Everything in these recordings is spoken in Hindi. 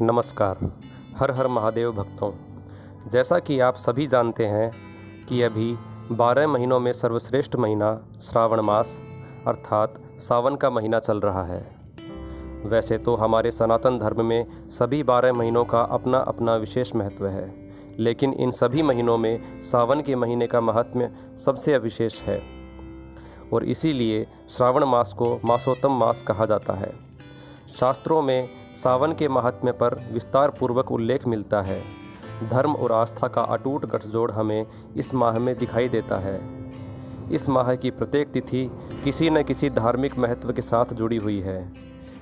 नमस्कार। हर हर महादेव भक्तों, जैसा कि आप सभी जानते हैं कि अभी 12 महीनों में सर्वश्रेष्ठ महीना श्रावण मास अर्थात सावन का महीना चल रहा है। वैसे तो हमारे सनातन धर्म में सभी 12 महीनों का अपना अपना विशेष महत्व है, लेकिन इन सभी महीनों में सावन के महीने का महत्व सबसे विशेष है और इसीलिए श्रावण मास को मासोत्तम मास कहा जाता है। शास्त्रों में सावन के महात्म्य पर विस्तार पूर्वक उल्लेख मिलता है। धर्म और आस्था का अटूट गठजोड़ हमें इस माह में दिखाई देता है। इस माह की प्रत्येक तिथि किसी न किसी धार्मिक महत्व के साथ जुड़ी हुई है।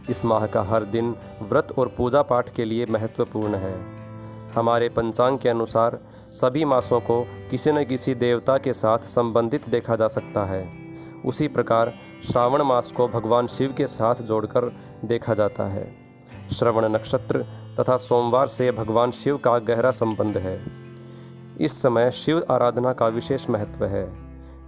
इस माह का हर दिन व्रत और पूजा पाठ के लिए महत्वपूर्ण है। हमारे पंचांग के अनुसार सभी मासों को किसी न किसी देवता के साथ संबंधित देखा जा सकता है। उसी प्रकार श्रावण मास को भगवान शिव के साथ जोड़कर देखा जाता है। श्रवण नक्षत्र तथा सोमवार से भगवान शिव का गहरा संबंध है। इस समय शिव आराधना का विशेष महत्व है।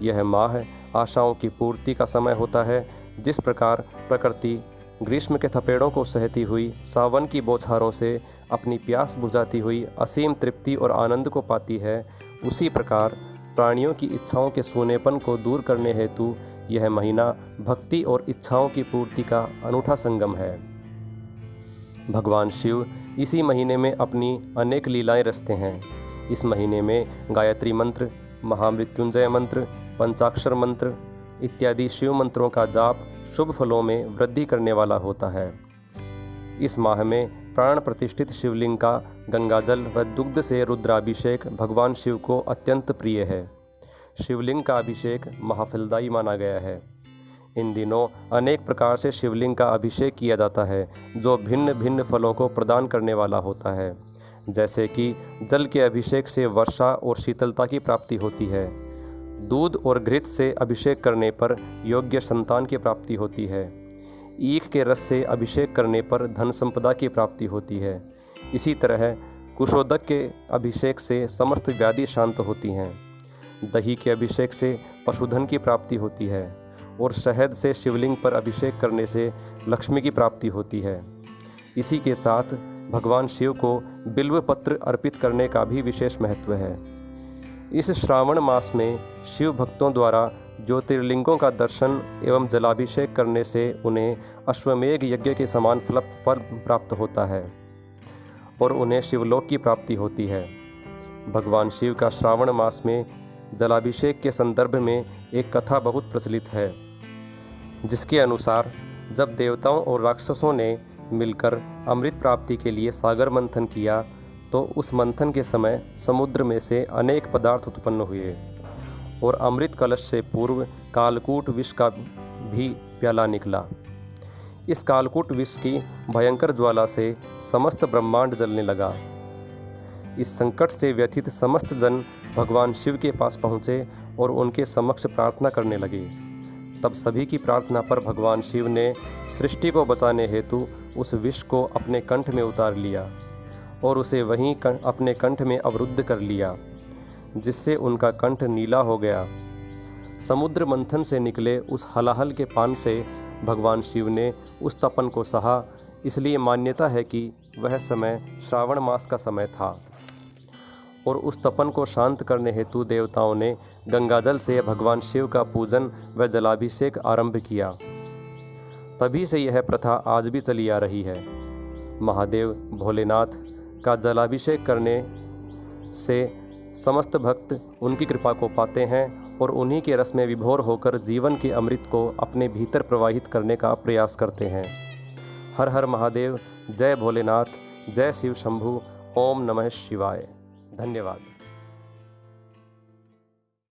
यह माह आशाओं की पूर्ति का समय होता है। जिस प्रकार प्रकृति ग्रीष्म के थपेड़ों को सहती हुई सावन की बौछारों से अपनी प्यास बुझाती हुई असीम तृप्ति और आनंद को पाती है, उसी प्रकार प्राणियों की इच्छाओं के सूनेपन को दूर करने हेतु यह महीना भक्ति और इच्छाओं की पूर्ति का अनूठा संगम है। भगवान शिव इसी महीने में अपनी अनेक लीलाएं रचते हैं। इस महीने में गायत्री मंत्र, महामृत्युंजय मंत्र, पंचाक्षर मंत्र इत्यादि शिव मंत्रों का जाप शुभ फलों में वृद्धि करने वाला होता है। इस माह में प्राण प्रतिष्ठित शिवलिंग का गंगाजल व दुग्ध से रुद्राभिषेक भगवान शिव को अत्यंत प्रिय है। शिवलिंग का अभिषेक महाफलदायी माना गया है। इन दिनों अनेक प्रकार से शिवलिंग का अभिषेक किया जाता है, जो भिन्न भिन्न फलों को प्रदान करने वाला होता है। जैसे कि जल के अभिषेक से वर्षा और शीतलता की प्राप्ति होती है। दूध और घृत से अभिषेक करने पर योग्य संतान की प्राप्ति होती है। ईख के रस से अभिषेक करने पर धन संपदा की प्राप्ति होती है। इसी तरह कुशोदक के अभिषेक से समस्त व्याधि शांत होती हैं। दही के अभिषेक से पशुधन की प्राप्ति होती है और शहद से शिवलिंग पर अभिषेक करने से लक्ष्मी की प्राप्ति होती है। इसी के साथ भगवान शिव को बिल्व पत्र अर्पित करने का भी विशेष महत्व है। इस श्रावण मास में शिव भक्तों द्वारा ज्योतिर्लिंगों का दर्शन एवं जलाभिषेक करने से उन्हें अश्वमेघ यज्ञ के समान फल प्राप्त होता है और उन्हें शिवलोक की प्राप्ति होती है। भगवान शिव का श्रावण मास में जलाभिषेक के संदर्भ में एक कथा बहुत प्रचलित है, जिसके अनुसार जब देवताओं और राक्षसों ने मिलकर अमृत प्राप्ति के लिए सागर मंथन किया, तो उस मंथन के समय समुद्र में से अनेक पदार्थ उत्पन्न हुए और अमृत कलश से पूर्व कालकूट विष का भी प्याला निकला। इस कालकूट विष की भयंकर ज्वाला से समस्त ब्रह्मांड जलने लगा। इस संकट से व्यथित समस्त जन भगवान शिव के पास पहुँचे और उनके समक्ष प्रार्थना करने लगे। तब सभी की प्रार्थना पर भगवान शिव ने सृष्टि को बचाने हेतु उस विष को अपने कंठ में उतार लिया और उसे वहीं अपने कंठ में अवरुद्ध कर लिया, जिससे उनका कंठ नीला हो गया। समुद्र मंथन से निकले उस हलाहल के पान से भगवान शिव ने उस तपन को सहा। इसलिए मान्यता है कि वह समय श्रावण मास का समय था और उस तपन को शांत करने हेतु देवताओं ने गंगाजल से भगवान शिव का पूजन व जलाभिषेक आरंभ किया। तभी से यह प्रथा आज भी चली आ रही है। महादेव भोलेनाथ का जलाभिषेक करने से समस्त भक्त उनकी कृपा को पाते हैं और उन्हीं के रस में विभोर होकर जीवन के अमृत को अपने भीतर प्रवाहित करने का प्रयास करते हैं। हर हर महादेव। जय भोलेनाथ, जय शिव शंभु। ओम नमः शिवाय। धन्यवाद।